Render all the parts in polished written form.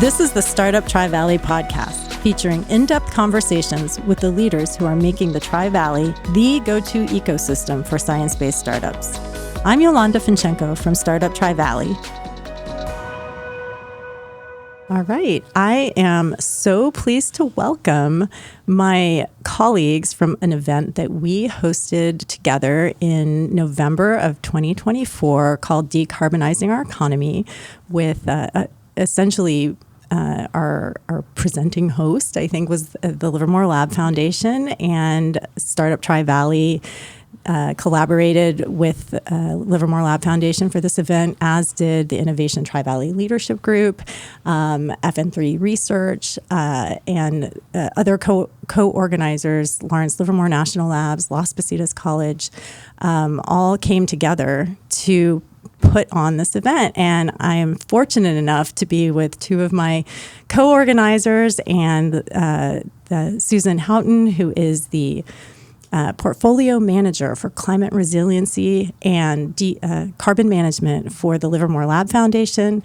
This is the Startup Tri-Valley podcast, featuring in-depth conversations with the leaders who are making the Tri-Valley the go-to ecosystem for science-based startups. I'm Yolanda Finchenko from Startup Tri-Valley. All right. I am so pleased to welcome my colleagues from an event that we hosted together in November of 2024 called Decarbonizing Our Economy with essentially our presenting host, I think, was the Livermore Lab Foundation, and Startup Tri-Valley collaborated with Livermore Lab Foundation for this event, as did the Innovation Tri-Valley Leadership Group, FM3 Research, and other co-organizers, Lawrence Livermore National Labs, Las Positas College, all came together to put on this event. And I am fortunate enough to be with two of my co-organizers and Susan Houghton, who is the portfolio manager for climate resiliency and carbon management for the Livermore Lab Foundation,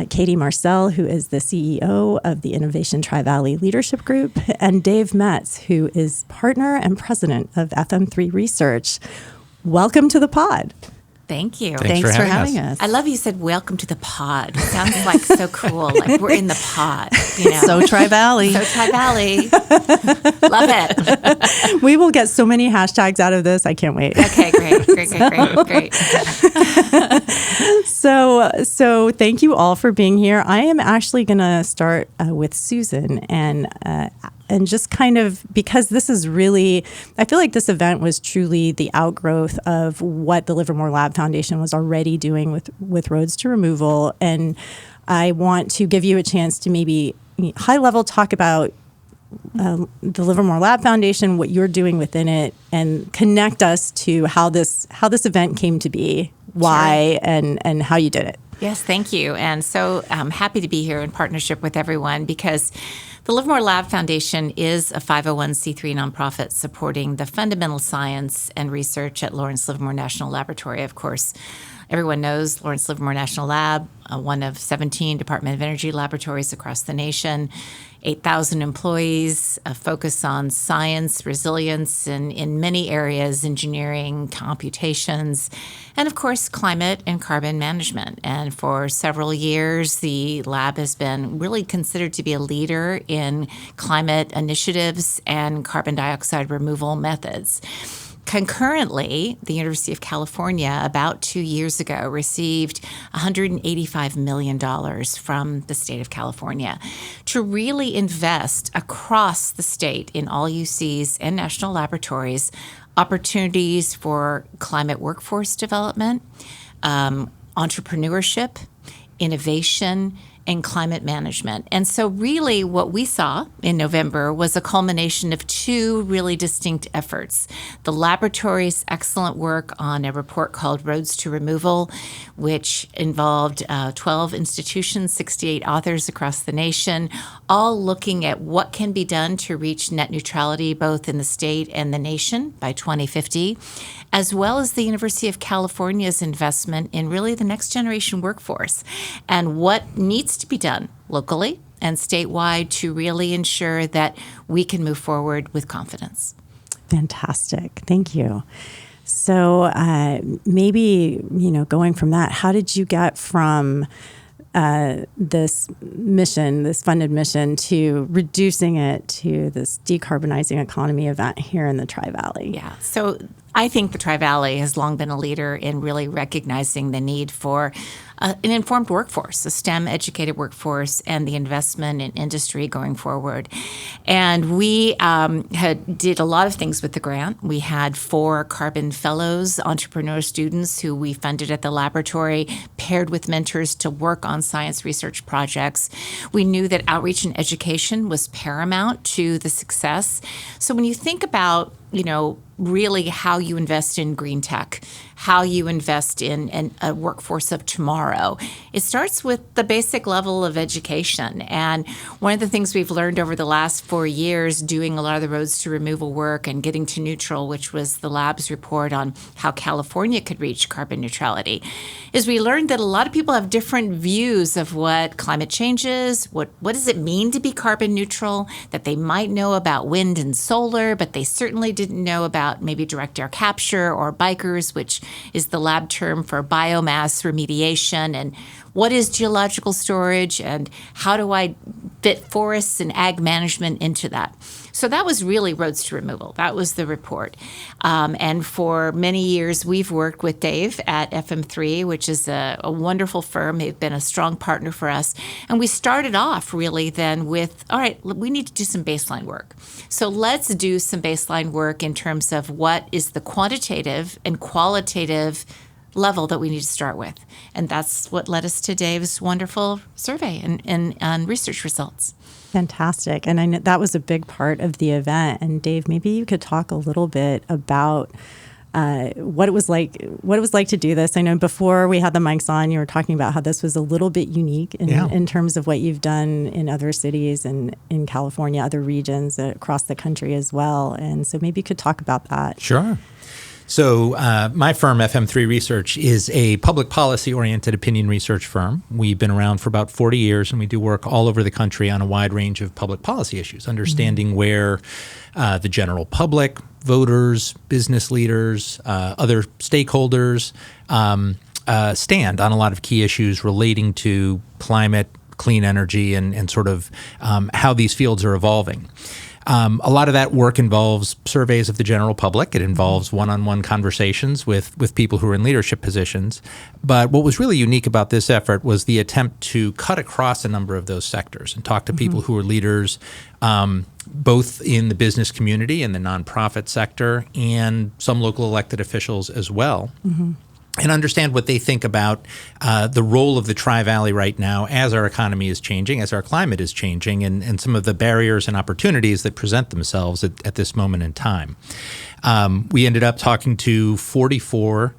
Katie Marcel, who is the CEO of the Innovation Tri-Valley Leadership Group, and Dave Metz, who is partner and president of FM3 Research. Welcome to the pod. Thank you. Thanks for having us. I love you said, welcome to the pod. It sounds like so cool. Like we're in the pod. You know? So Tri-Valley. So Tri-Valley. Love it. We will get so many hashtags out of this. I can't wait. Okay, great. So thank you all for being here. I am actually going to start with Susan and just kind of, because this is really, I feel like this event was truly the outgrowth of what the Livermore Lab Foundation was already doing with Roads to Removal. And I want to give you a chance to maybe high level talk about the Livermore Lab Foundation, what you're doing within it, and connect us to how this event came to be, why, sure, and how you did it. Yes, thank you. And so I'm happy to be here in partnership with everyone, because the Livermore Lab Foundation is a 501c3 nonprofit supporting the fundamental science and research at Lawrence Livermore National Laboratory. Of course, everyone knows Lawrence Livermore National Lab, one of 17 Department of Energy laboratories across the nation, 8,000 employees, a focus on science, resilience, and in many areas, engineering, computations, and of course, climate and carbon management. And for several years, the lab has been really considered to be a leader in climate initiatives and carbon dioxide removal methods. Concurrently, the University of California, about 2 years ago, received $185 million from the state of California to really invest across the state in all UCs and national laboratories opportunities for climate workforce development, entrepreneurship, innovation, and climate management. And so really what we saw in November was a culmination of two really distinct efforts. The laboratory's excellent work on a report called Roads to Removal, which involved 12 institutions, 68 authors across the nation, all looking at what can be done to reach net neutrality both in the state and the nation by 2050, as well as the University of California's investment in really the next generation workforce and what needs to be done locally and statewide to really ensure that we can move forward with confidence. Fantastic. Thank you. So maybe, going from that, how did you get from this mission, this funded mission, to reducing it to this decarbonizing economy event here in the Tri-Valley? Yeah. So I think the Tri-Valley has long been a leader in really recognizing the need for an informed workforce, a STEM-educated workforce, and the investment in industry going forward. And we did a lot of things with the grant. We had 4 carbon fellows, entrepreneur students who we funded at the laboratory, paired with mentors to work on science research projects. We knew that outreach and education was paramount to the success. So when you think about really how you invest in green tech, how you invest in a workforce of tomorrow. It starts with the basic level of education. And one of the things we've learned over the last 4 years doing a lot of the roads to removal work and getting to neutral, which was the lab's report on how California could reach carbon neutrality, is we learned that a lot of people have different views of what climate change is, what does it mean to be carbon neutral, that they might know about wind and solar, but they certainly didn't know about maybe direct air capture or bikers, which is the lab term for biomass remediation, and what is geological storage, and how do I fit forests and ag management into that. So that was really roads to removal. That was the report. And for many years, we've worked with Dave at FM3, which is a wonderful firm. They've been a strong partner for us. And we started off really then with, all right, we need to do some baseline work. So let's do some baseline work in terms of what is the quantitative and qualitative level that we need to start with. And that's what led us to Dave's wonderful survey and research results. Fantastic. And I know that was a big part of the event. And Dave, maybe you could talk a little bit about what it was like to do this. I know before we had the mics on, you were talking about how this was a little bit unique in terms of what you've done in other cities and in California, other regions across the country as well. And so maybe you could talk about that. Sure. So my firm, FM3 Research, is a public policy-oriented opinion research firm. We've been around for about 40 years, and we do work all over the country on a wide range of public policy issues, understanding where the general public, voters, business leaders, other stakeholders stand on a lot of key issues relating to climate, clean energy, and sort of how these fields are evolving. A lot of that work involves surveys of the general public. It involves one-on-one conversations with people who are in leadership positions. But what was really unique about this effort was the attempt to cut across a number of those sectors and talk to people who are leaders, both in the business community and the nonprofit sector, and some local elected officials as well. And understand what they think about the role of the Tri-Valley right now as our economy is changing, as our climate is changing, and some of the barriers and opportunities that present themselves at this moment in time. We ended up talking to 44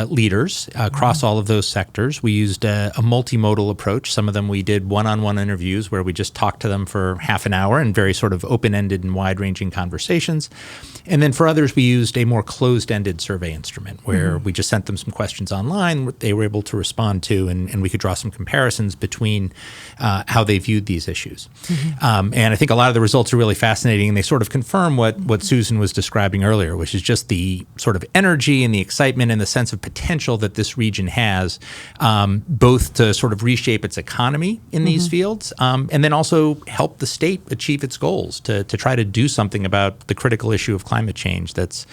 leaders across all of those sectors. We used a multimodal approach. Some of them we did one-on-one interviews where we just talked to them for half an hour in very sort of open-ended and wide-ranging conversations. And then for others, we used a more closed-ended survey instrument where we just sent them some questions online they were able to respond to, and we could draw some comparisons between how they viewed these issues. And I think a lot of the results are really fascinating, and they sort of confirm what Susan was describing earlier, which is just the sort of energy and the excitement and the sense of potential that this region has, both to sort of reshape its economy in these fields, and then also help the state achieve its goals to try to do something about the critical issue of climate change that's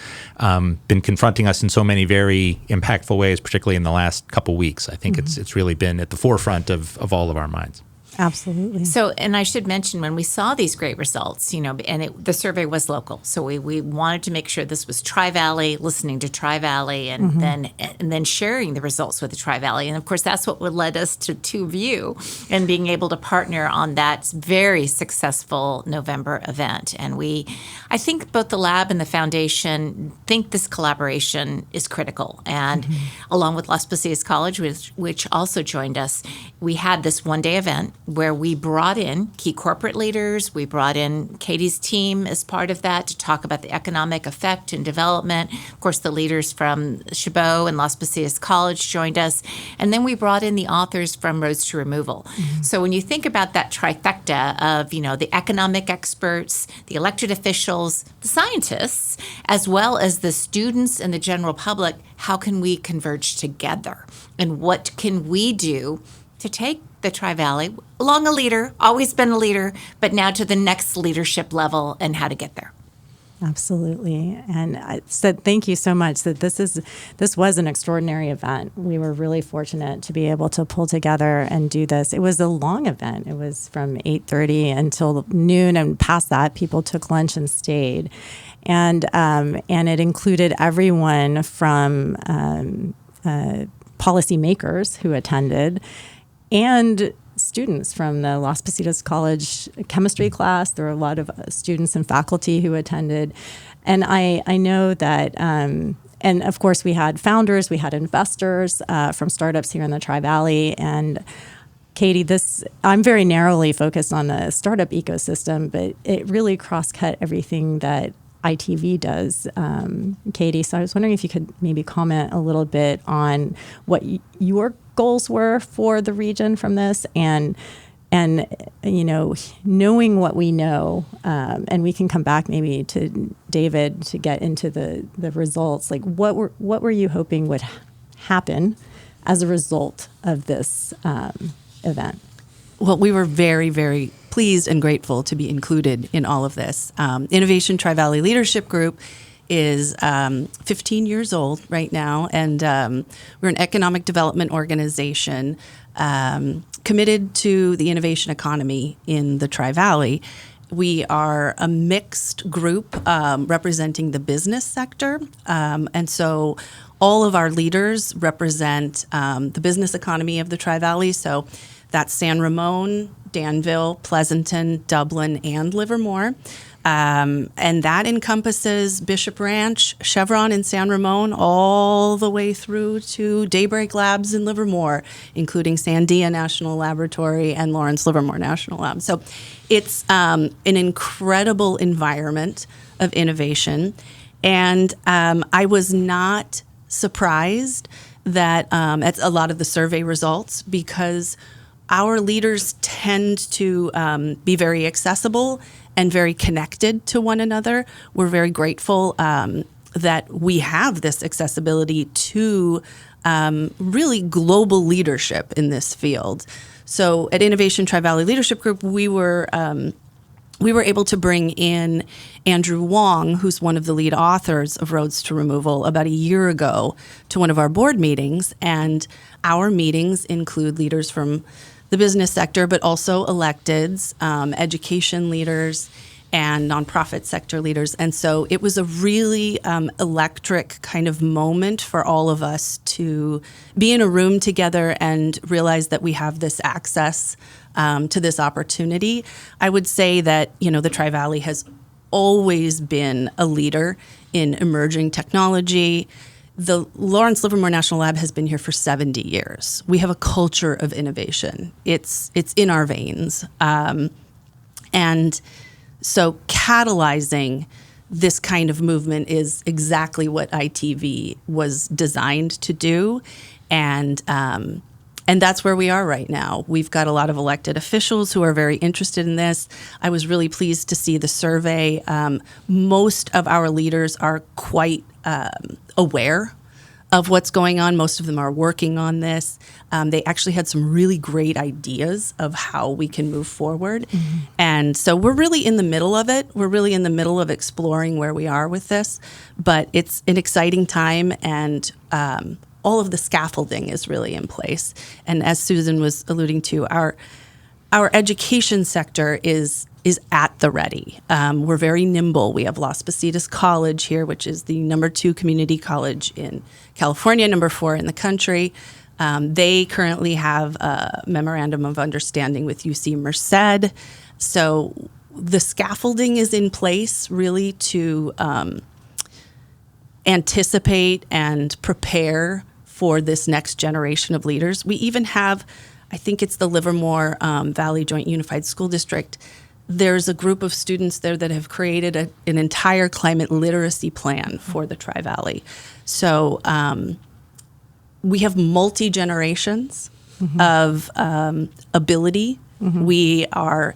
been confronting us in so many very impactful ways, particularly in the last couple weeks. I think it's really been at the forefront of all of our minds. Absolutely. So, and I should mention, when we saw these great results, and the survey was local, so we wanted to make sure this was Tri-Valley, listening to Tri-Valley, and then sharing the results with the Tri-Valley. And of course, that's what led us to View and being able to partner on that very successful November event. And I think both the lab and the foundation think this collaboration is critical. And along with Las Positas College, which also joined us, we had this one-day event where we brought in key corporate leaders. We brought in Katie's team as part of that to talk about the economic effect and development. Of course, the leaders from Chabot and Las Positas College joined us. And then we brought in the authors from Roads to Removal. So when you think about that trifecta of, the economic experts, the elected officials, the scientists, as well as the students and the general public, how can we converge together? And what can we do to take the Tri-Valley along a leader, always been a leader, but now to the next leadership level and how to get there? Absolutely. And I said, thank you so much that this was an extraordinary event. We were really fortunate to be able to pull together and do this. It was a long event. It was from 8:30 until noon, and past that, people took lunch and stayed. And it included everyone from policymakers who attended and students from the Las Positas College chemistry class. There were a lot of students and faculty who attended. And I know that, and of course we had founders, we had investors from startups here in the Tri-Valley. And Katie, I'm very narrowly focused on the startup ecosystem, but it really cross-cut everything that ITV does, Katie. So I was wondering if you could maybe comment a little bit on what your goals were for the region from this, and knowing what we know, and we can come back maybe to David to get into the results. Like what were you hoping would happen as a result of this event? Well, we were very, very pleased and grateful to be included in all of this. Innovation Tri-Valley Leadership Group is 15 years old right now, and we're an economic development organization committed to the innovation economy in the Tri-Valley. We are a mixed group representing the business sector, and so all of our leaders represent the business economy of the Tri-Valley. So that's San Ramon, Danville, Pleasanton, Dublin, and Livermore. And that encompasses Bishop Ranch, Chevron in San Ramon, all the way through to Daybreak Labs in Livermore, including Sandia National Laboratory and Lawrence Livermore National Lab. So it's an incredible environment of innovation. And I was not surprised that at a lot of the survey results, because our leaders tend to be very accessible and very connected to one another. We're very grateful that we have this accessibility to really global leadership in this field. So at Innovation Tri-Valley Leadership Group, we were able to bring in Andrew Wong, who's one of the lead authors of Roads to Removal, about a year ago to one of our board meetings. And our meetings include leaders from the business sector, but also electeds, education leaders, and nonprofit sector leaders. And so it was a really electric kind of moment for all of us to be in a room together and realize that we have this access to this opportunity. I would say that, the Tri-Valley has always been a leader in emerging technology. The Lawrence Livermore National Lab has been here for 70 years. We have a culture of innovation. It's in our veins. And so catalyzing this kind of movement is exactly what ITV was designed to do. And that's where we are right now. We've got a lot of elected officials who are very interested in this. I was really pleased to see the survey. Most of our leaders are quite aware of what's going on. Most of them are working on this. They actually had some really great ideas of how we can move forward. Mm-hmm. And so we're really in the middle of it. We're really in the middle of exploring where we are with this. But it's an exciting time, and all of the scaffolding is really in place. And as Susan was alluding to, our education sector is at the ready. We're very nimble. We have Las Positas College here, which is the #2 community college in California, #4 in the country. They currently have a memorandum of understanding with UC Merced. So the scaffolding is in place really to anticipate and prepare for this next generation of leaders. We even have, I think it's the Livermore Valley Joint Unified School District. There's a group of students there that have created an entire climate literacy plan for the Tri-Valley. So we have multi-generations of ability. Mm-hmm. We are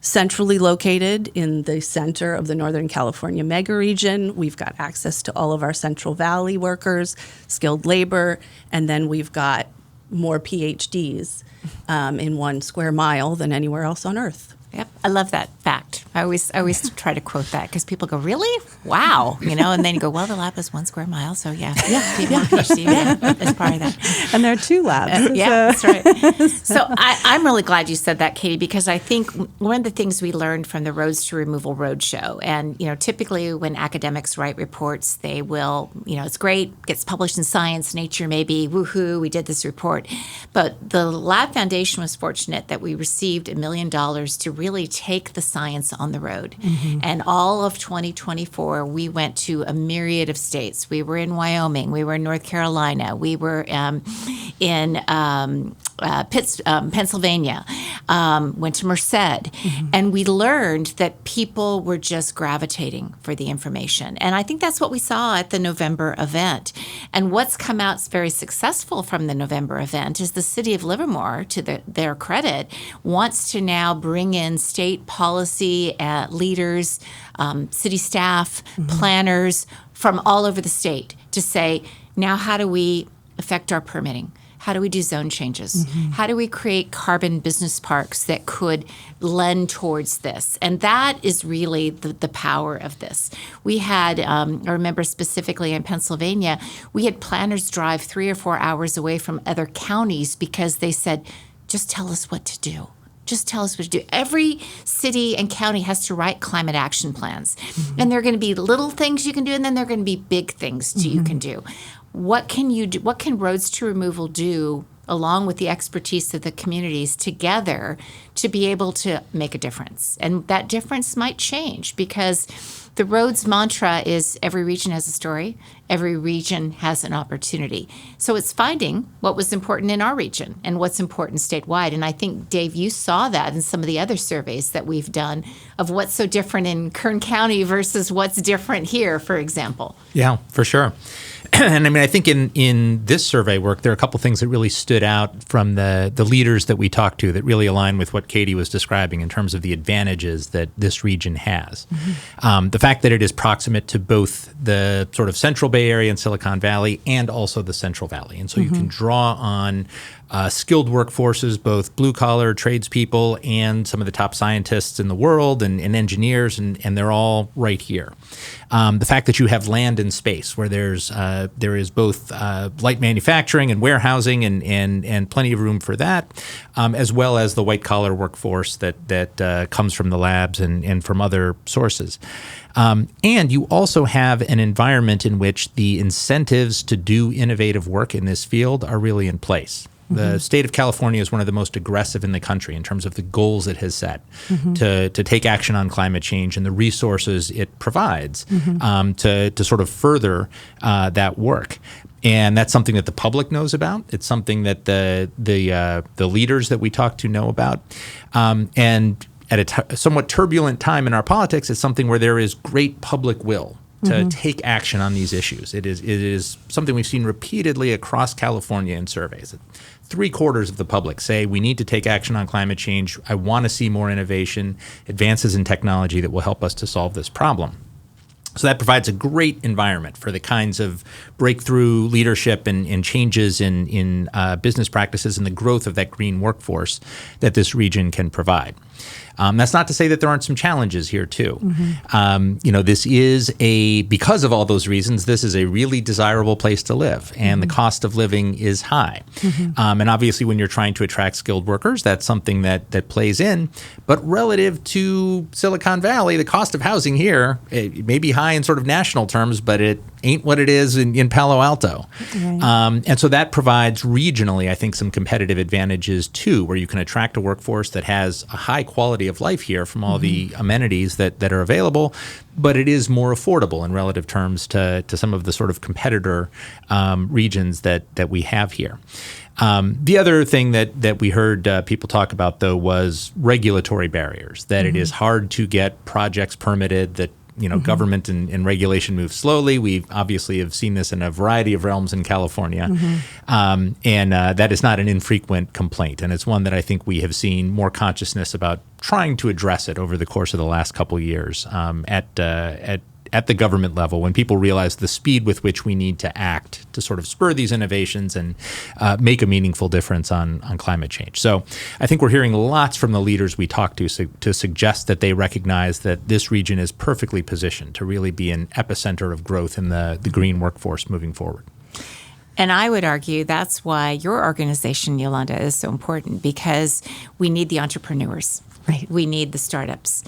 centrally located in the center of the Northern California mega region. We've got access to all of our Central Valley workers, skilled labor, and then we've got more PhDs in 1 square mile than anywhere else on Earth. Yep, I love that fact. I always try to quote that because people go, really? Wow. And then you go, well, the lab is 1 square mile. So yeah, PhD, as part of that. And there are 2 labs. That's right. So I'm really glad you said that, Katie, because I think one of the things we learned from the Roads to Removal Roadshow, and typically when academics write reports, they will, it's great, gets published in Science, Nature, maybe, woohoo, we did this report. But the Lab Foundation was fortunate that we received $1 million to really take the science on the road. And all of 2024, we went to a myriad of states. We were in Wyoming, we were in North Carolina, we were in Pennsylvania, went to Merced, and we learned that people were just gravitating for the information. And I think that's what we saw at the November event. And what's come out very successful from the November event is the city of Livermore, to their credit, wants to now bring in state policy leaders, city staff, planners from all over the state to say, now how do we affect our permitting? How do we do zone changes? How do we create carbon business parks that could lend towards this? And that is really the power of this. We had, I remember specifically in Pennsylvania, we had planners drive 3 or 4 hours away from other counties because they said, just tell us what to do. Just tell us what to do. Every city and county has to write climate action plans. And there are going to be little things you can do, and then there are going to be big things you can do. What can you do? What can Roads to Removal do, along with the expertise of the communities together, to be able to make a difference? And that difference might change because the Roads mantra is every region has a story, every region has an opportunity. So it's finding what was important in our region and what's important statewide. And I think, Dave, you saw that in some of the other surveys that we've done of what's so different in Kern County versus what's different here, for example. Yeah, for sure. And I mean, I think in this survey work, there are a couple things that really stood out from the leaders that we talked to that really align with what Katie was describing in terms of the advantages that this region has. The fact that it is proximate to both the sort of Central Bay Area and Silicon Valley and also the Central Valley. And so you can draw on skilled workforces, both blue-collar tradespeople and some of the top scientists in the world and engineers, and they're all right here. The fact that you have land and space where there is both light manufacturing and warehousing and plenty of room for that, as well as the white-collar workforce that comes from the labs and from other sources. And you also have an environment in which the incentives to do innovative work in this field are really in place. The state of California is one of the most aggressive in the country in terms of the goals it has set to take action on climate change and the resources it provides to sort of further that work. And that's something that the public knows about. It's something that the leaders that we talk to know about. And at a somewhat turbulent time in our politics, it's something where there is great public will to take action on these issues. It is something we've seen repeatedly across California in surveys. 3/4 of the public say we need to take action on climate change. I want to see more innovation, advances in technology that will help us to solve this problem. So that provides a great environment for the kinds of breakthrough leadership and changes in business practices and the growth of that green workforce that this region can provide. That's not to say that there aren't some challenges here too. This is because of all those reasons, this is a really desirable place to live, and the cost of living is high. And obviously, when you're trying to attract skilled workers, that's something that plays in. But relative to Silicon Valley, the cost of housing here, it may be high in sort of national terms, but it ain't what it is in Palo Alto. Right. And so that provides regionally, I think, some competitive advantages too, where you can attract a workforce that has a high quality of life here from all the amenities that are available, but it is more affordable in relative terms to some of the sort of competitor regions that we have here. The other thing that we heard people talk about, though, was regulatory barriers, that it is hard to get projects permitted, that government and regulation move slowly. We obviously have seen this in a variety of realms in California. And that is not an infrequent complaint. And it's one that I think we have seen more consciousness about trying to address it over the course of the last couple of years at at the government level, when people realize the speed with which we need to act to sort of spur these innovations and make a meaningful difference on climate change. So I think we're hearing lots from the leaders we talk to suggest that they recognize that this region is perfectly positioned to really be an epicenter of growth in the green workforce moving forward. And I would argue that's why your organization, Yolanda, is so important, because we need the entrepreneurs. Right. We need the startups.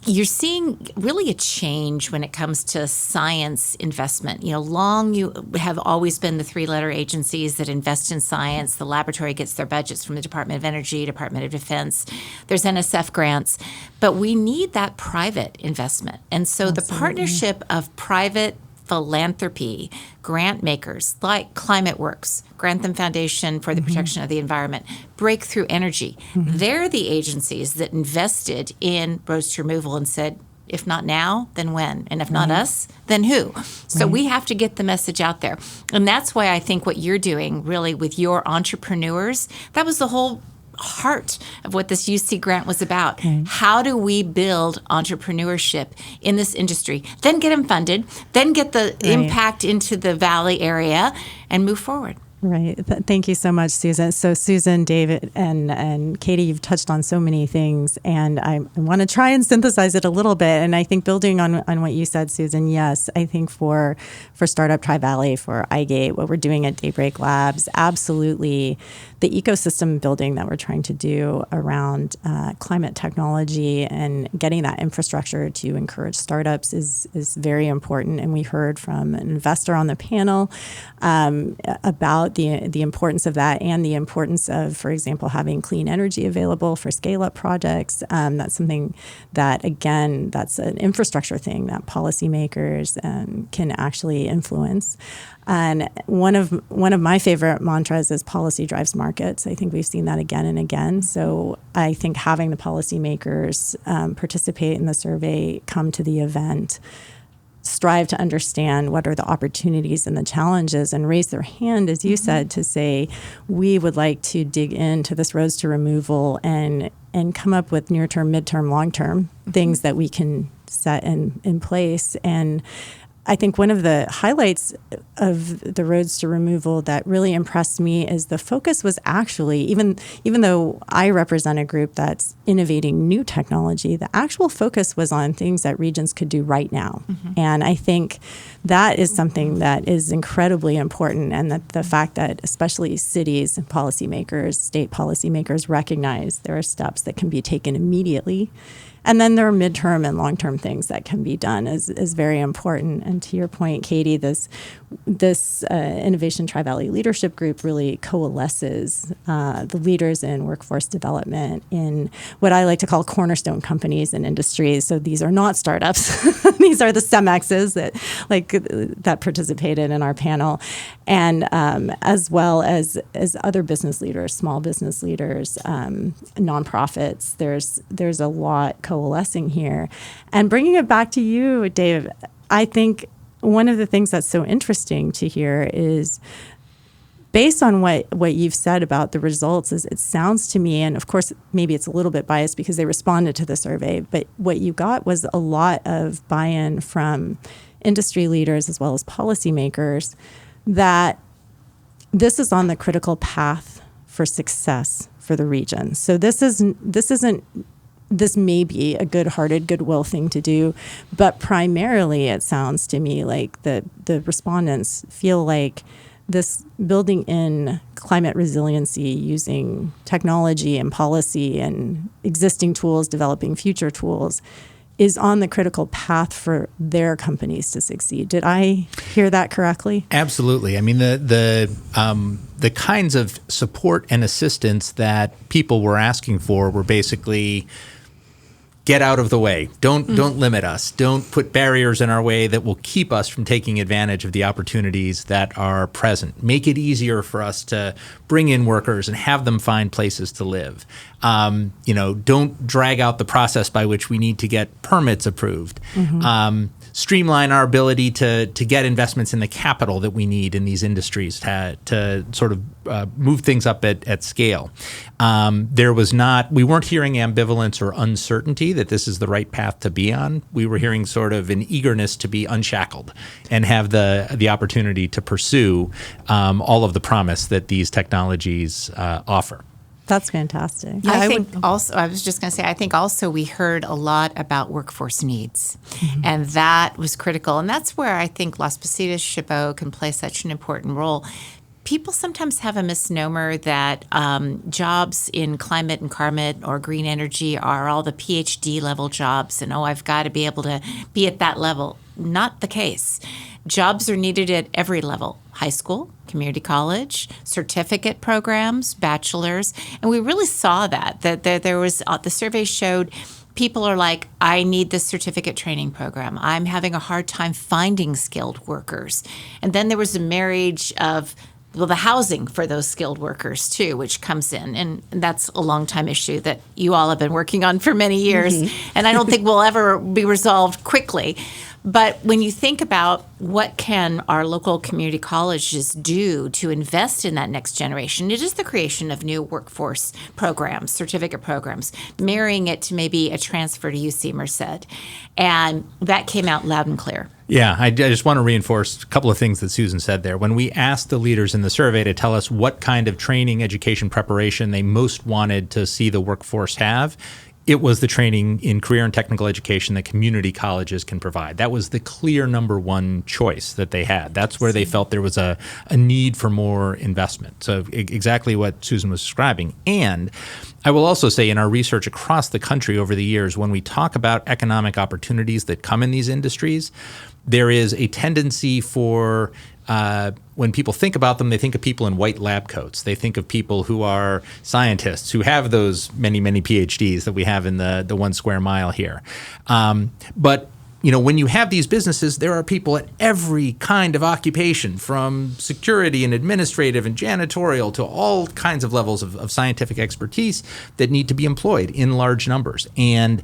You're seeing really a change when it comes to science investment. You have always been the three-letter agencies that invest in science. The laboratory gets their budgets from the Department of Energy, Department of Defense. There's NSF grants. But we need that private investment. And so the partnership of private philanthropy, grant makers like ClimateWorks, Grantham Foundation for the Protection of the Environment, Breakthrough Energy. They're the agencies that invested in roads to removal and said, if not now, then when? And if not us, then who? So we have to get the message out there. And that's why I think what you're doing really with your entrepreneurs, that was the whole heart of what this UC grant was about. How do we build entrepreneurship in this industry? Then get them funded, then get the impact into the Valley area and move forward. Right. Thank you so much, Susan. So Susan, David, and Katie, you've touched on so many things, and I want to try and synthesize it a little bit. And I think building on what you said, Susan, yes, I think for Startup Tri-Valley, for iGate, what we're doing at Daybreak Labs, absolutely the ecosystem building that we're trying to do around climate technology and getting that infrastructure to encourage startups is very important. And we heard from an investor on the panel about the importance of that and the importance of, for example, having clean energy available for scale-up projects. That's something that, again, that's an infrastructure thing that policymakers can actually influence. And one of my favorite mantras is policy drives markets. I think we've seen that again and again. So I think having the policymakers participate in the survey, come to the event, strive to understand what are the opportunities and the challenges, and raise their hand, as you said, to say, we would like to dig into this roads to removal and come up with near-term, mid-term, long-term things that we can set in place. And I think one of the highlights of the roads to removal that really impressed me is the focus was actually, even though I represent a group that's innovating new technology, the actual focus was on things that regions could do right now. And I think that is something that is incredibly important, and that the fact that especially cities and policymakers, state policymakers recognize there are steps that can be taken immediately. And then there are midterm and long-term things that can be done is very important. And to your point, Katie, this Innovation Tri-Valley Leadership Group really coalesces the leaders in workforce development in what I like to call cornerstone companies and industries. So these are not startups. These are the CEMEXs that participated in our panel, and as well as other business leaders, small business leaders, nonprofits. There's a lot coalescing here. And bringing it back to you, Dave, I think one of the things that's so interesting to hear is, based on what you've said about the results, is it sounds to me, and of course maybe it's a little bit biased because they responded to the survey, but what you got was a lot of buy-in from industry leaders as well as policymakers that this is on the critical path for success for the region. So this may be a good-hearted, goodwill thing to do, but primarily it sounds to me like the respondents feel like this building in climate resiliency using technology and policy and existing tools, developing future tools, is on the critical path for their companies to succeed. Did I hear that correctly? Absolutely. I mean, the kinds of support and assistance that people were asking for were basically, get out of the way. Don't limit us. Don't put barriers in our way that will keep us from taking advantage of the opportunities that are present. Make it easier for us to bring in workers and have them find places to live. Don't drag out the process by which we need to get permits approved. streamline our ability to get investments in the capital that we need in these industries to sort of move things up at scale. We weren't hearing ambivalence or uncertainty that this is the right path to be on. We were hearing sort of an eagerness to be unshackled and have the opportunity to pursue all of the promise that these technologies offer. That's fantastic. I think also we heard a lot about workforce needs, and that was critical. And that's where I think Las Positas Chabot can play such an important role. People sometimes have a misnomer that jobs in climate and carbon or green energy are all the PhD level jobs, and I've got to be able to be at that level. Not the case. Jobs are needed at every level: high school, community college, certificate programs, bachelor's. And we really saw that there was, the survey showed people are like, I need this certificate training program. I'm having a hard time finding skilled workers. And then there was a marriage of the housing for those skilled workers too, which comes in. And that's a long time issue that you all have been working on for many years. And I don't think will ever be resolved quickly. But when you think about what can our local community colleges do to invest in that next generation, it is the creation of new workforce programs, certificate programs, marrying it to maybe a transfer to UC Merced. And that came out loud and clear. Yeah, I just want to reinforce a couple of things that Susan said there. When we asked the leaders in the survey to tell us what kind of training, education, preparation they most wanted to see the workforce have, it was the training in career and technical education that community colleges can provide. That was the clear number one choice that they had. That's where they felt there was a need for more investment. So exactly what Susan was describing. And I will also say in our research across the country over the years, when we talk about economic opportunities that come in these industries, there is a tendency for when people think about them, they think of people in white lab coats. They think of people who are scientists, who have those many, many PhDs that we have in the 1 square mile here. But when you have these businesses, there are people at every kind of occupation, from security and administrative and janitorial to all kinds of levels of scientific expertise that need to be employed in large numbers. And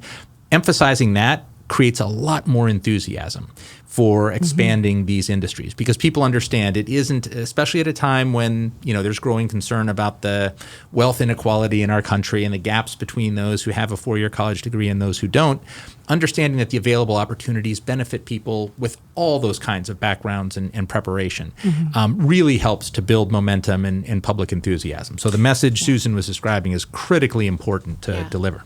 emphasizing that creates a lot more enthusiasm for expanding these industries, because people understand it isn't, especially at a time when there's growing concern about the wealth inequality in our country and the gaps between those who have a 4-year college degree and those who don't. Understanding that the available opportunities benefit people with all those kinds of backgrounds and preparation really helps to build momentum and public enthusiasm. So the message Susan was describing is critically important to deliver.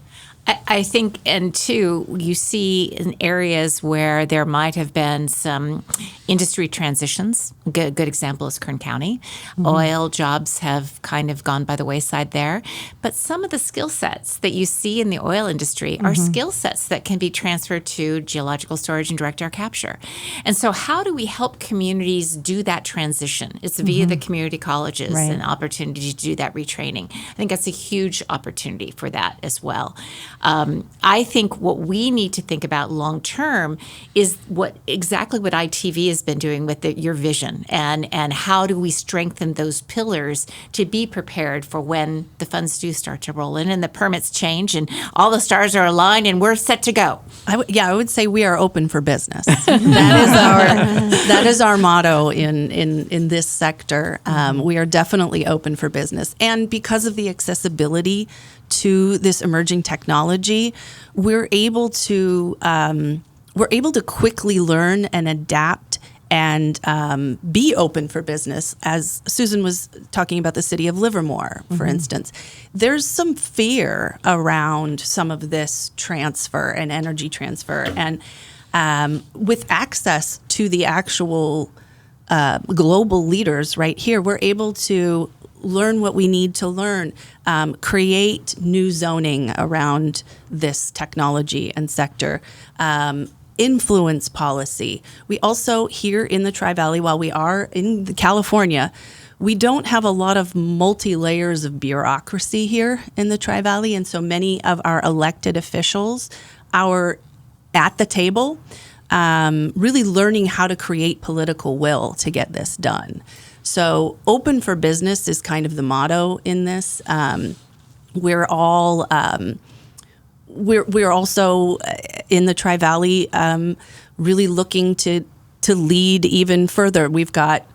I think, and two, you see in areas where there might have been some industry transitions. A good example is Kern County. Oil jobs have kind of gone by the wayside there. But some of the skill sets that you see in the oil industry are skill sets that can be transferred to geological storage and direct air capture. And so how do we help communities do that transition? It's via the community colleges and opportunity to do that retraining. I think that's a huge opportunity for that as well. I think what we need to think about long term is exactly what ITV has been doing with your vision, and how do we strengthen those pillars to be prepared for when the funds do start to roll in and the permits change and all the stars are aligned and we're set to go. I would say we are open for business. That is our motto in this sector. We are definitely open for business, and because of the accessibility to this emerging technology, we're able to quickly learn and adapt and be open for business. As Susan was talking about the city of Livermore, for instance, there's some fear around some of this transfer and energy transfer, and with access to the actual global leaders right here, we're able to learn what we need to learn, create new zoning around this technology and sector, influence policy. We also, here in the Tri-Valley, while we are in California, we don't have a lot of multi-layers of bureaucracy here in the Tri-Valley, and so many of our elected officials are at the table, really learning how to create political will to get this done. So open for business is kind of the motto in this. We're all we're also in the Tri-Valley really looking to lead even further. We've got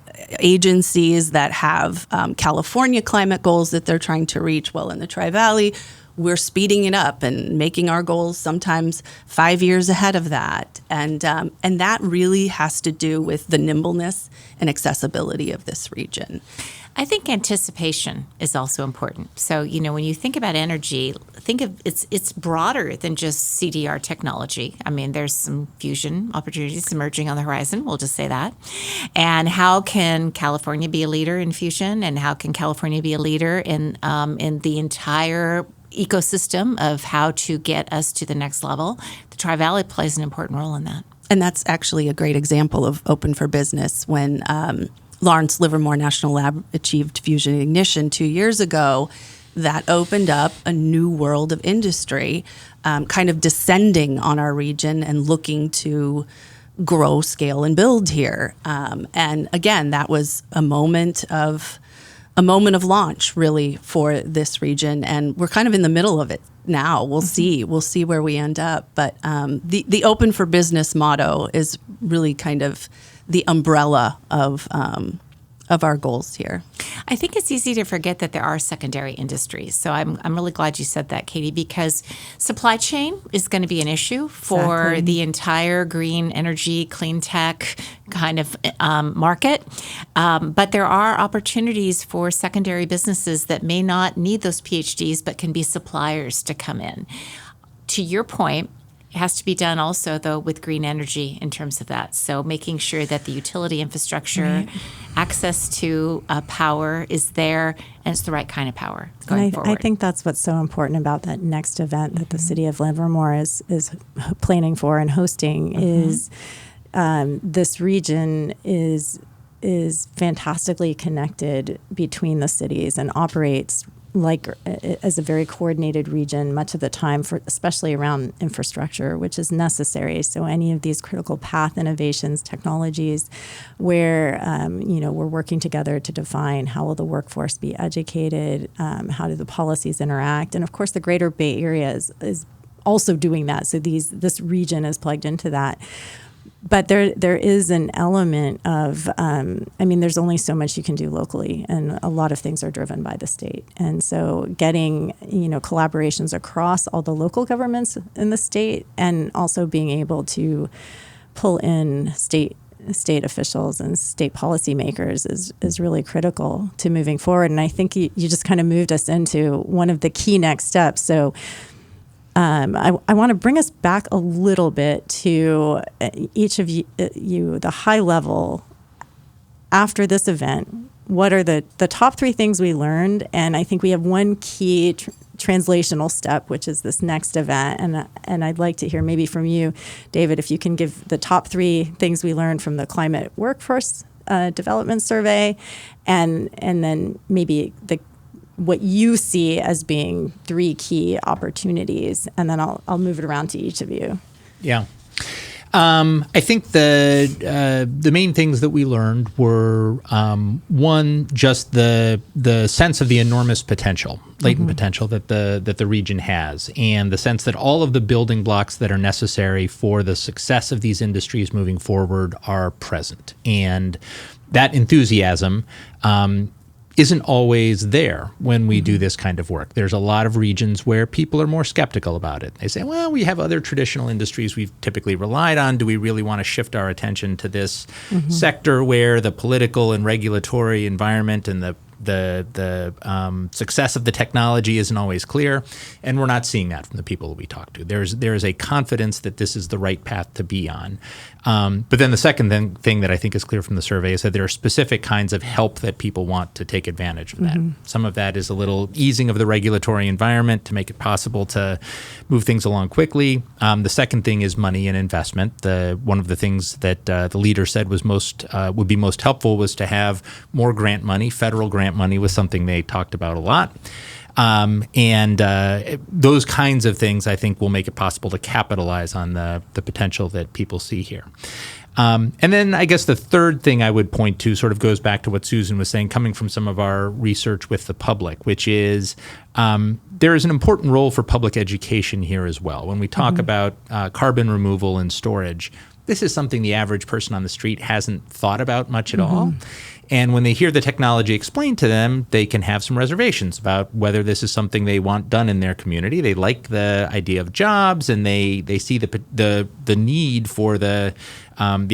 agencies that have California climate goals that they're trying to reach. Well, in the Tri-Valley, we're speeding it up and making our goals sometimes 5 years ahead of that. And that really has to do with the nimbleness and accessibility of this region. I think anticipation is also important. So, when you think about energy, think of it's broader than just CDR technology. I mean, there's some fusion opportunities emerging on the horizon. We'll just say that. And how can California be a leader in fusion? And how can California be a leader in the entire ecosystem of how to get us to the next level? The Tri-Valley plays an important role in that. And that's actually a great example of Open for Business when Lawrence Livermore National Lab achieved fusion ignition 2 years ago. That opened up a new world of industry, kind of descending on our region and looking to grow, scale, and build here. And again, that was a moment of launch, really, for this region, and we're kind of in the middle of it now. We'll see where we end up. But the Open for Business motto is really kind of the umbrella of our goals here. I think it's easy to forget that there are secondary industries. So I'm really glad you said that, Katie, because supply chain is going to be an issue for the entire green energy, clean tech kind of market. But there are opportunities for secondary businesses that may not need those PhDs, but can be suppliers to come in. To your point, it has to be done also, though, with green energy in terms of that. So making sure that the utility infrastructure, access to power is there, and it's the right kind of power going forward. I think that's what's so important about that next event that the city of Livermore is planning for and hosting is this region is fantastically connected between the cities and operates as a very coordinated region much of the time, especially around infrastructure, which is necessary. So any of these critical path innovations, technologies, where we're working together to define how will the workforce be educated, how do the policies interact, and of course the Greater Bay Area is also doing that. So this region is plugged into that. But there is an element of, there's only so much you can do locally, and a lot of things are driven by the state. And so getting, collaborations across all the local governments in the state, and also being able to pull in state officials and state policymakers is really critical to moving forward. And I think you just kind of moved us into one of the key next steps. So I want to bring us back a little bit to each of you, the high level after this event. What are the top three things we learned? And I think we have one key translational step, which is this next event. And I'd like to hear maybe from you, David, if you can give the top three things we learned from the Climate Workforce Development Survey, and then maybe what you see as being three key opportunities, and then I'll move it around to each of you. Yeah. I think the main things that we learned were, one, just the sense of the enormous potential, latent potential that the region has, and the sense that all of the building blocks that are necessary for the success of these industries moving forward are present. And that enthusiasm isn't always there when we do this kind of work. There's a lot of regions where people are more skeptical about it. They say, well, we have other traditional industries we've typically relied on. Do we really want to shift our attention to this sector where the political and regulatory environment and the success of the technology isn't always clear? And we're not seeing that from the people that we talk to. There is a confidence that this is the right path to be on. But then the second thing that I think is clear from the survey is that there are specific kinds of help that people want to take advantage of that. Some of that is a little easing of the regulatory environment to make it possible to move things along quickly. The second thing is money and investment. One of the things that the leader said was would be most helpful was to have more grant money. Federal grant money was something they talked about a lot. And those kinds of things, I think, will make it possible to capitalize on the potential that people see here. And then I guess the third thing I would point to sort of goes back to what Susan was saying, coming from some of our research with the public, which is there is an important role for public education here as well. When we talk about carbon removal and storage, this is something the average person on the street hasn't thought about much at all. And when they hear the technology explained to them, they can have some reservations about whether this is something they want done in their community. They like the idea of jobs, and they see the need for the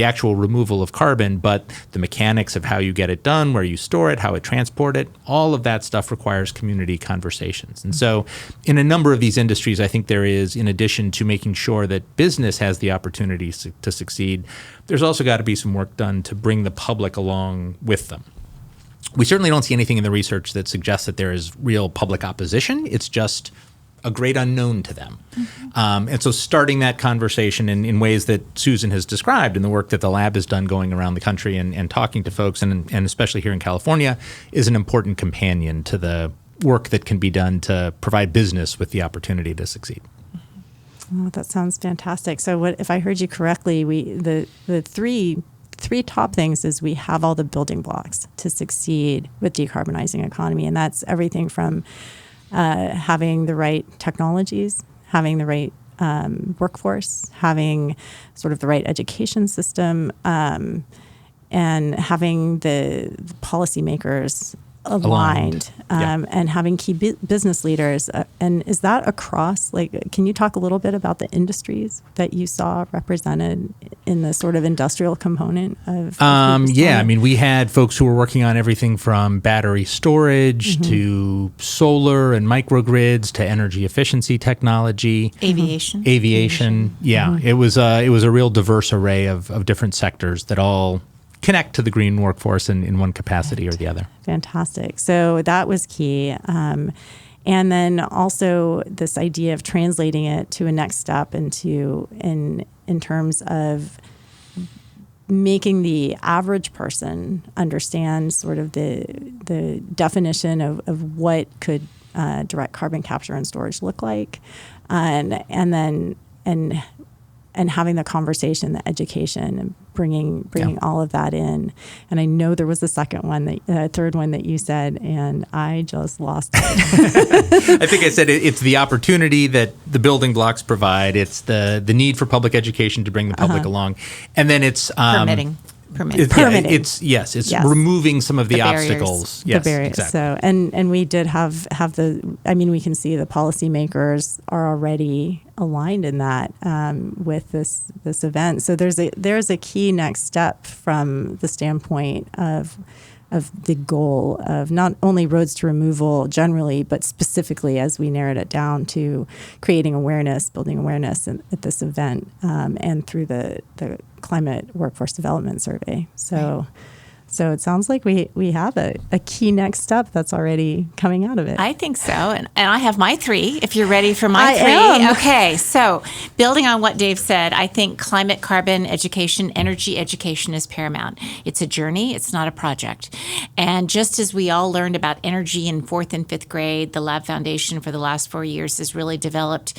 actual removal of carbon, but the mechanics of how you get it done, where you store it, how it transport it, all of that stuff requires community conversations. And so in a number of these industries, I think there is, in addition to making sure that business has the opportunity to succeed, there's also got to be some work done to bring the public along with them. We certainly don't see anything in the research that suggests that there is real public opposition. It's just a great unknown to them. And so starting that conversation in ways that Susan has described in the work that the lab has done going around the country and talking to folks, and especially here in California, is an important companion to the work that can be done to provide business with the opportunity to succeed. Oh, that sounds fantastic. So what, if I heard you correctly, the three top things is we have all the building blocks to succeed with decarbonizing economy. And that's everything from having the right technologies, having the right workforce, having sort of the right education system, and having the policymakers aligned. And having key business leaders. And is that across, can you talk a little bit about the industries that you saw represented in the sort of industrial component of I mean, we had folks who were working on everything from battery storage to solar and microgrids to energy efficiency technology. Aviation. Yeah, it was a real diverse array of different sectors that all connect to the green workforce in one capacity or the other. Fantastic. So that was key. And then also this idea of translating it to a next step in terms of making the average person understand sort of the definition of what could direct carbon capture and storage look like, and having the conversation, the education, and bringing all of that in. And I know there was a third one that you said, and I just lost it. I think I said it's the opportunity that the building blocks provide. It's the need for public education to bring the public along, and then it's permitting. It's removing some of the obstacles. Yes, the barriers. Exactly. So and we did have we can see the policymakers are already aligned in that with this event. So there's a key next step from the standpoint of the goal of not only roads to removal generally, but specifically as we narrowed it down to creating awareness, building awareness at this event, and through the Climate Workforce Development Survey. So it sounds like we have a key next step that's already coming out of it. I think so. And I have my three, if you're ready for my three. Am. Okay. So building on what Dave said, I think climate, carbon education, energy education is paramount. It's a journey. It's not a project. And just as we all learned about energy in 4th and 5th grade, the Lab Foundation for the last 4 years has really developed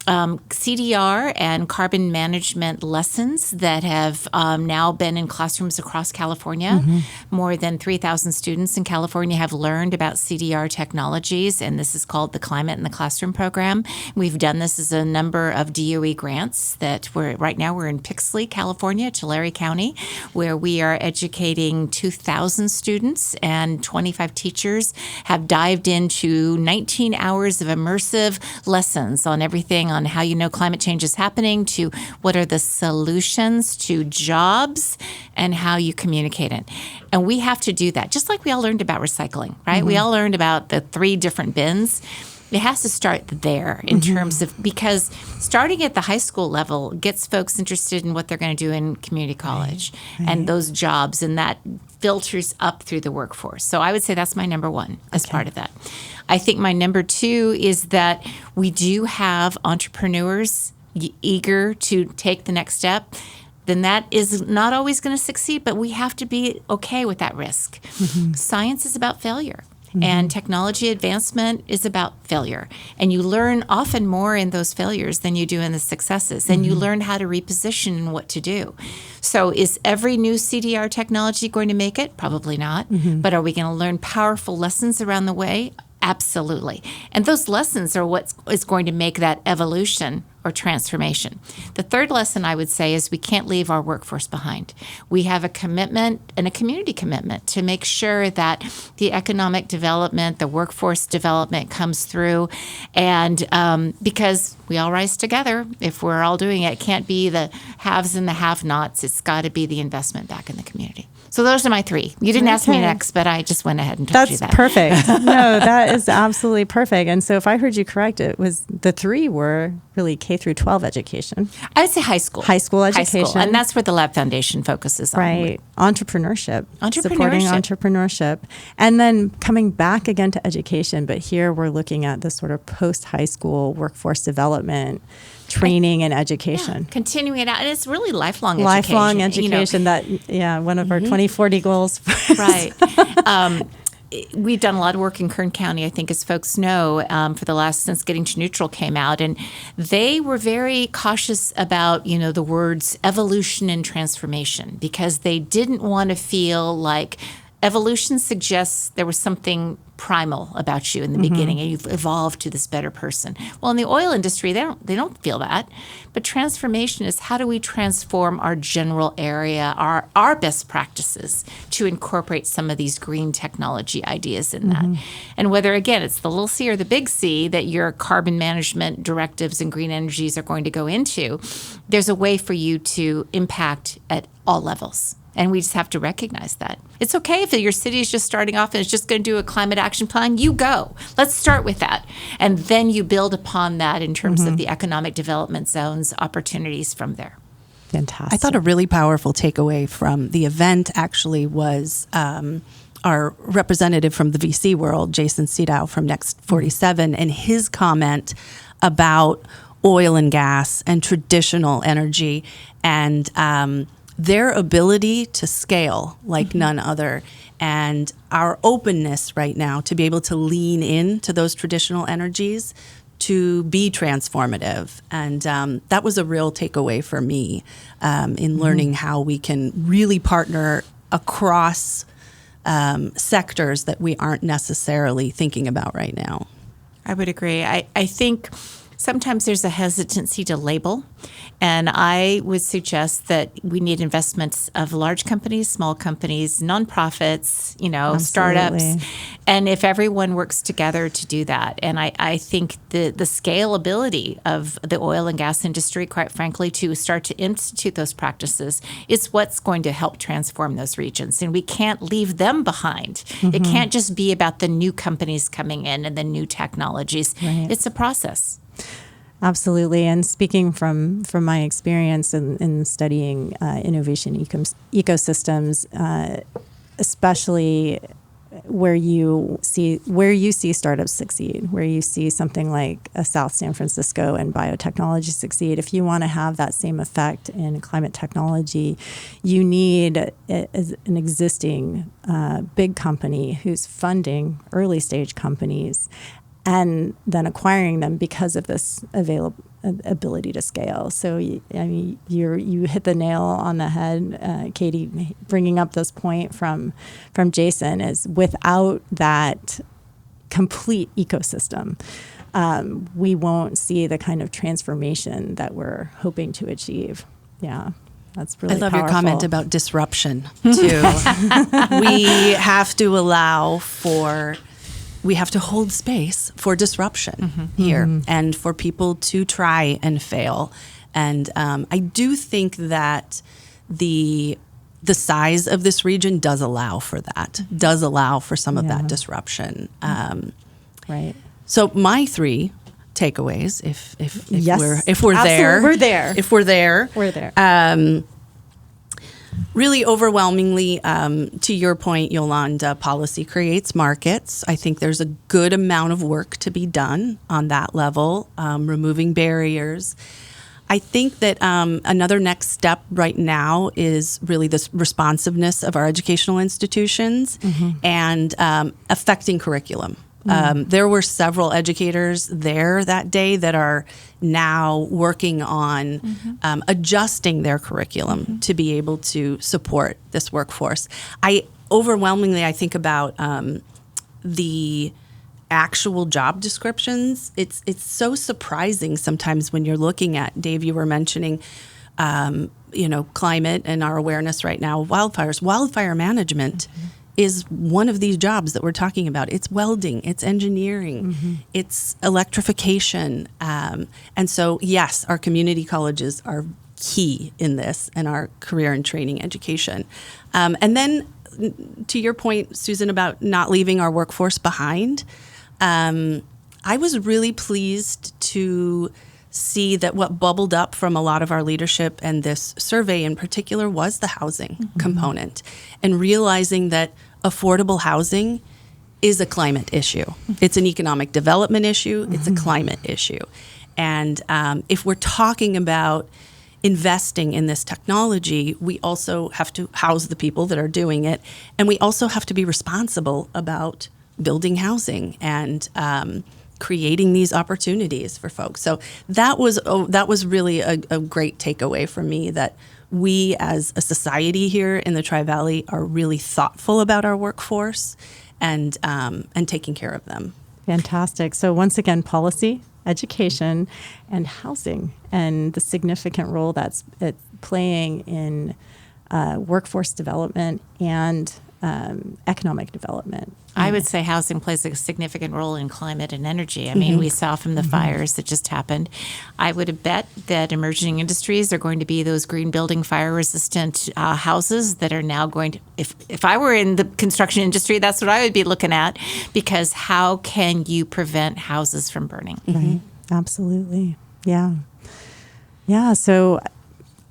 CDR and carbon management lessons that have now been in classrooms across California. More than 3,000 students in California have learned about CDR technologies, and this is called the Climate in the Classroom program. We've done this as a number of DOE grants that right now we're in Pixley, California, Tulare County, where we are educating 2,000 students, and 25 teachers have dived into 19 hours of immersive lessons on everything on how climate change is happening, to what are the solutions to jobs, and how you communicate it. And we have to do that, just like we all learned about recycling, right? We all learned about the 3 different bins. It has to start there in terms of, because starting at the high school level gets folks interested in what they're going to do in community college and those jobs, and that filters up through the workforce. So I would say that's my number one as part of that. I think my number 2 is that we do have entrepreneurs eager to take the next step. Then that is not always going to succeed, but we have to be okay with that risk. Science is about failure. And technology advancement is about failure. And you learn often more in those failures than you do in the successes. And you learn how to reposition and what to do. So is every new CDR technology going to make it? Probably not. But are we going to learn powerful lessons around the way? Absolutely. And those lessons are what is going to make that evolution or transformation. The third lesson I would say is we can't leave our workforce behind. We have a commitment and a community commitment to make sure that the economic development, the workforce development comes through. And because we all rise together, if we're all doing it, it can't be the haves and the have-nots. It's got to be the investment back in the community. So those are my three. You didn't ask me next, but I just went ahead and told you that. That's perfect. No, that is absolutely perfect. And so if I heard you correct, it was the three were really K through 12 education. I would say high school. High school education. High school. And that's where the Lab Foundation focuses on. Right. Entrepreneurship. Supporting entrepreneurship. And then coming back again to education, but here we're looking at the sort of post-high school workforce development, training and education. Yeah, continuing it out. And it's really lifelong education. One of our 2040 goals. Right. We've done a lot of work in Kern County, I think, as folks know, since Getting to Neutral came out. And they were very cautious about, the words evolution and transformation, because they didn't want to feel like evolution suggests there was something primal about you in the beginning and you've evolved to this better person. Well, in the oil industry, they don't feel that. But transformation is, how do we transform our general area, our best practices to incorporate some of these green technology ideas in that. And whether, again, it's the little C or the big C that your carbon management directives and green energies are going to go into, there's a way for you to impact at all levels. And we just have to recognize that. It's okay if your city is just starting off and it's just going to do a climate action plan. You go. Let's start with that. And then you build upon that in terms of the economic development zones, opportunities from there. Fantastic. I thought a really powerful takeaway from the event actually was our representative from the VC world, Jason Sedow from Next 47, and his comment about oil and gas and traditional energy and their ability to scale like none other, and our openness right now to be able to lean into those traditional energies to be transformative. And that was a real takeaway for me in learning how we can really partner across sectors that we aren't necessarily thinking about right now. I would agree. I think sometimes there's a hesitancy to label, and I would suggest that we need investments of large companies, small companies, nonprofits, startups, and if everyone works together to do that. And I think the scalability of the oil and gas industry, quite frankly, to start to institute those practices is what's going to help transform those regions. And we can't leave them behind. It can't just be about the new companies coming in and the new technologies. Right. It's a process. Absolutely. And speaking from my experience in studying innovation ecosystems, especially where you see startups succeed, where you see something like a South San Francisco and biotechnology succeed, if you want to have that same effect in climate technology, you need an existing big company who's funding early stage companies and then acquiring them because of this ability to scale. So, you hit the nail on the head, Katie, bringing up this point from Jason, is without that complete ecosystem, we won't see the kind of transformation that we're hoping to achieve. Yeah. That's really powerful. I love your comment about disruption, too. We have to we have to hold space for disruption here and for people to try and fail. And I do think that the size of this region does allow for that, does allow for some of that disruption. Right. So my three takeaways, if we're there. Really overwhelmingly, to your point, Yolanda, policy creates markets. I think there's a good amount of work to be done on that level, removing barriers. I think that another next step right now is really this responsiveness of our educational institutions and affecting curriculum. There were several educators there that day that are now working on adjusting their curriculum to be able to support this workforce. Overwhelmingly, I think about the actual job descriptions. It's so surprising sometimes when you're looking at, Dave, you were mentioning, climate and our awareness right now of wildfires. Wildfire management is one of these jobs that we're talking about. It's welding, it's engineering, it's electrification. And so, yes, our community colleges are key in this and our career and training education. And then to your point, Susan, about not leaving our workforce behind, I was really pleased to see that what bubbled up from a lot of our leadership and this survey in particular was the housing component, and realizing that affordable housing is a climate issue. It's an economic development issue. It's a climate issue. And if we're talking about investing in this technology, we also have to house the people that are doing it. And we also have to be responsible about building housing and creating these opportunities for folks. So that was really a great takeaway for me, that we as a society here in the Tri-Valley are really thoughtful about our workforce and taking care of them. Fantastic. So once again, policy, education, and housing, and the significant role that's playing in workforce development and economic development. I would say housing plays a significant role in climate and energy. I mean, we saw from the fires that just happened. I would have bet that emerging industries are going to be those green building, fire resistant houses that are now going to, if I were in the construction industry, that's what I would be looking at, because how can you prevent houses from burning? Right. Absolutely. Yeah. Yeah. So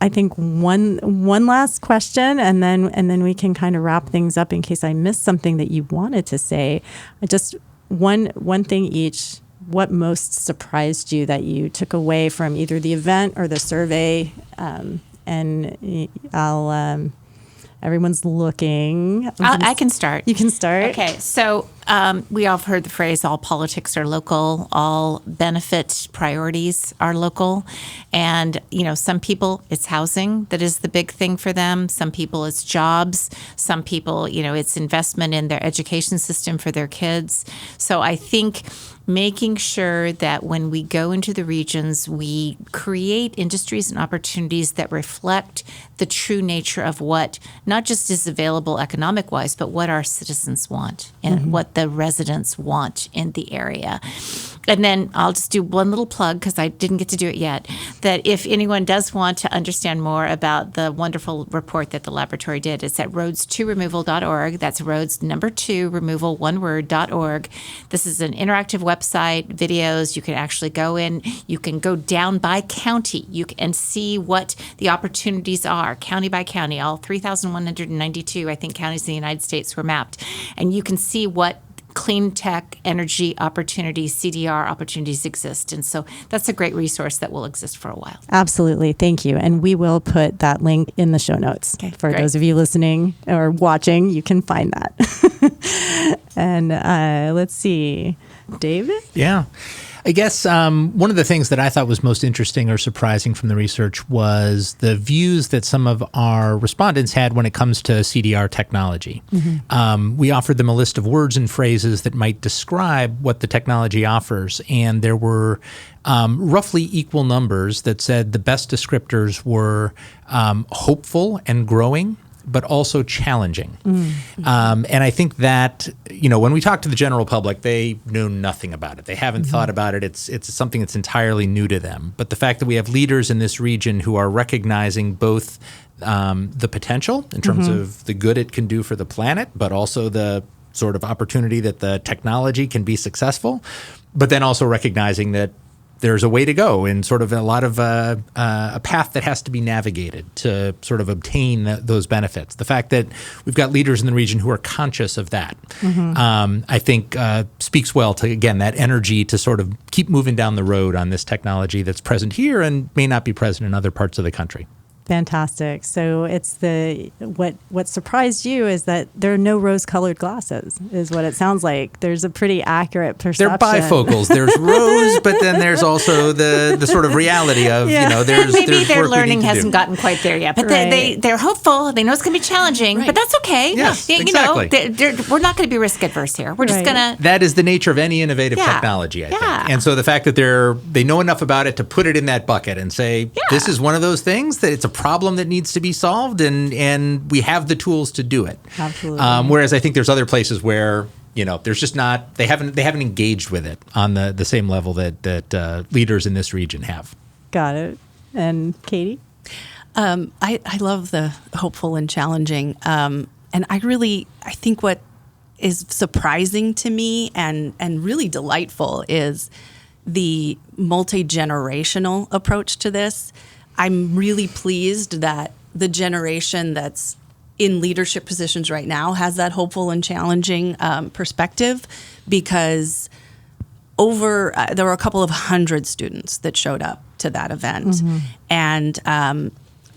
I think one last question, and then we can kind of wrap things up in case I missed something that you wanted to say. Just one thing each. What most surprised you that you took away from either the event or the survey? And everyone's looking. I can start. You can start. Okay, so we all have heard the phrase, all politics are local, all benefit priorities are local. And, some people, it's housing that is the big thing for them. Some people, it's jobs. Some people, it's investment in their education system for their kids. So I think making sure that when we go into the regions, we create industries and opportunities that reflect the true nature of what not just is available economic-wise, but what our citizens want and what the residents want in the area. And then I'll just do one little plug, because I didn't get to do it yet, that if anyone does want to understand more about the wonderful report that the laboratory did, it's at roads2removal.org. That's roads2removal, one word.org. This is an interactive website, videos. You can actually go in. You can go down by county and see what the opportunities are, county by county. All 3,192, I think, counties in the United States were mapped. And you can see what clean tech energy opportunities, CDR opportunities exist. And so that's a great resource that will exist for a while. Absolutely. Thank you. And we will put that link in the show notes. Okay, for great. Those of you listening or watching, you can find that. And let's see. David? Yeah. I guess one of the things that I thought was most interesting or surprising from the research was the views that some of our respondents had when it comes to CDR technology. We offered them a list of words and phrases that might describe what the technology offers, and there were roughly equal numbers that said the best descriptors were hopeful and growing, but also challenging. And I think that, when we talk to the general public, they know nothing about it. They haven't thought about it. It's something that's entirely new to them. But the fact that we have leaders in this region who are recognizing both the potential in terms of the good it can do for the planet, but also the sort of opportunity that the technology can be successful, but then also recognizing that there's a way to go and sort of a lot of a path that has to be navigated to sort of obtain those benefits. The fact that we've got leaders in the region who are conscious of that, I think speaks well to, again, that energy to sort of keep moving down the road on this technology that's present here and may not be present in other parts of the country. Fantastic. So it's what surprised you is that there are no rose-colored glasses, is what it sounds like. There's a pretty accurate perception. They're bifocals. There's rose, but then there's also the sort of reality of, there's maybe their work we learning need to hasn't do. gotten quite there yet. But Right. they're hopeful. They know it's going to be challenging, but that's okay. Yes, They- exactly. We're not going to be risk adverse here. We're just Right. going to. That is the nature of any innovative Yeah. technology, I Yeah. think. And so the fact that they know enough about it to put it in that bucket and say, this is one of those things that it's a problem that needs to be solved, and we have the tools to do it. Absolutely. Whereas I think there's other places where there's just not they haven't engaged with it on the same level that leaders in this region have. Got it. And Katie? I love the hopeful and challenging. And I think what is surprising to me and really delightful is the multi-generational approach to this. I'm really pleased that the generation that's in leadership positions right now has that hopeful and challenging perspective, because there were a couple of hundred students that showed up to that event. And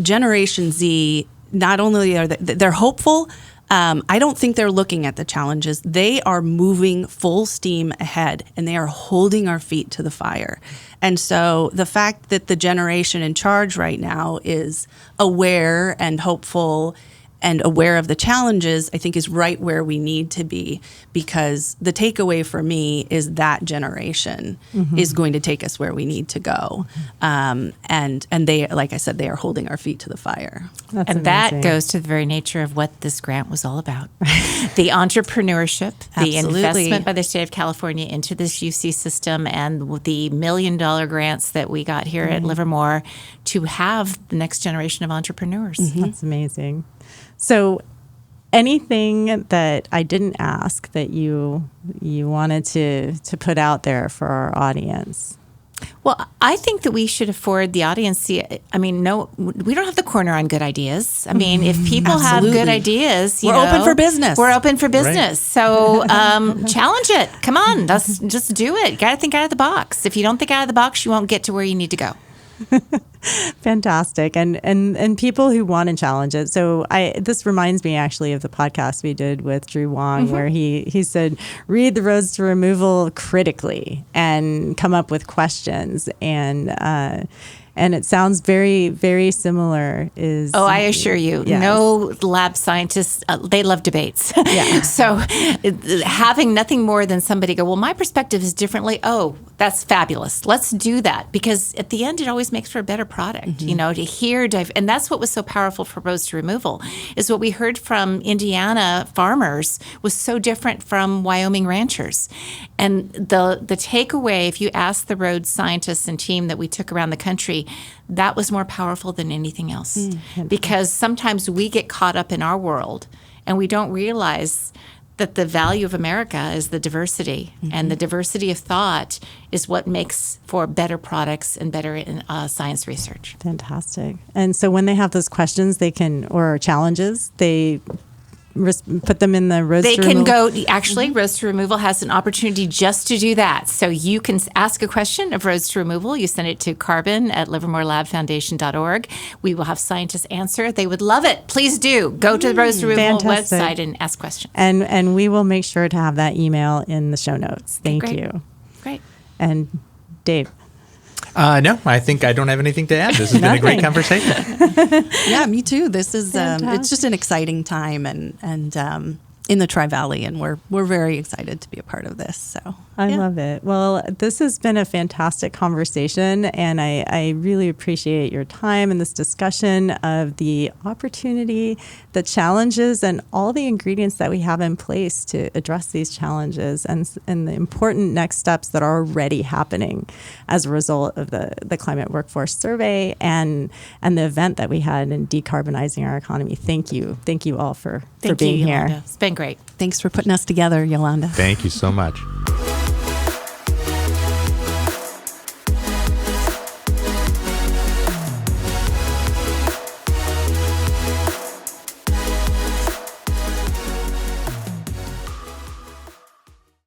Generation Z, not only are they're hopeful, I don't think they're looking at the challenges. They are moving full steam ahead, and they are holding our feet to the fire. And so the fact that the generation in charge right now is aware and hopeful and aware of the challenges, I think is right where we need to be, because the takeaway for me is that generation is going to take us where we need to go. And they, like I said, they are holding our feet to the fire. That's And that amazing. goes to the very nature of what this grant was all about. The entrepreneurship, the Absolutely. investment by the state of California into this UC system, and the $1 million grants that we got here at Livermore to have the next generation of entrepreneurs. That's amazing. So anything that I didn't ask that you wanted to put out there for our audience? Well, I think that we should afford the audience. No, we don't have the corner on good ideas. I mean, if people have Absolutely. good ideas, We're open for business. We're open for business. So challenge it. Come on, let's just do it. You got to think out of the box. If you don't think out of the box, you won't get to where you need to go. Fantastic. And people who want to challenge it. So this reminds me actually of the podcast we did with Drew Wong, where he said, read the roads to removal critically and come up with questions. And it sounds very, very similar. I assure you, Yes. no lab scientists, they love debates. Yeah. So having nothing more than somebody go, well, my perspective is differently. Oh, that's fabulous. Let's do that. Because at the end, it always makes for a better product, to hear. And that's what was so powerful for roads to removal, is what we heard from Indiana farmers was so different from Wyoming ranchers. And the takeaway, if you ask the road scientists and team that we took around the country, that was more powerful than anything else. Because sometimes we get caught up in our world and we don't realize that the value of America is the diversity, and the diversity of thought is what makes for better products and better science research. Fantastic. And so when they have those questions, or challenges, they put them in the roads They to can removal? go, actually, Roads to Removal has an opportunity just to do that. So you can ask a question of Roads to Removal. You send it to carbon@livermorelabfoundation.org. We will have scientists answer. They would love it. Please do. Go to the Roads to Removal Fantastic. website and ask questions. And we will make sure to have that email in the show notes. Thank Great. you. Great. And Dave. No, I think I don't have anything to add. This has been a great conversation. Yeah, me too. This is Fantastic. it's just an exciting time and in the Tri-Valley, and we're very excited to be a part of this. So I love it. Well, this has been a fantastic conversation, and I really appreciate your time in this discussion of the opportunity, the challenges, and all the ingredients that we have in place to address these challenges, and the important next steps that are already happening as a result of the Climate Workforce Survey and the event that we had in Decarbonizing Our Economy. Thank you. Thank you all for Thank being you, here. Yolanda. It's been great. thanks for putting us together, Yolanda. Thank you so much.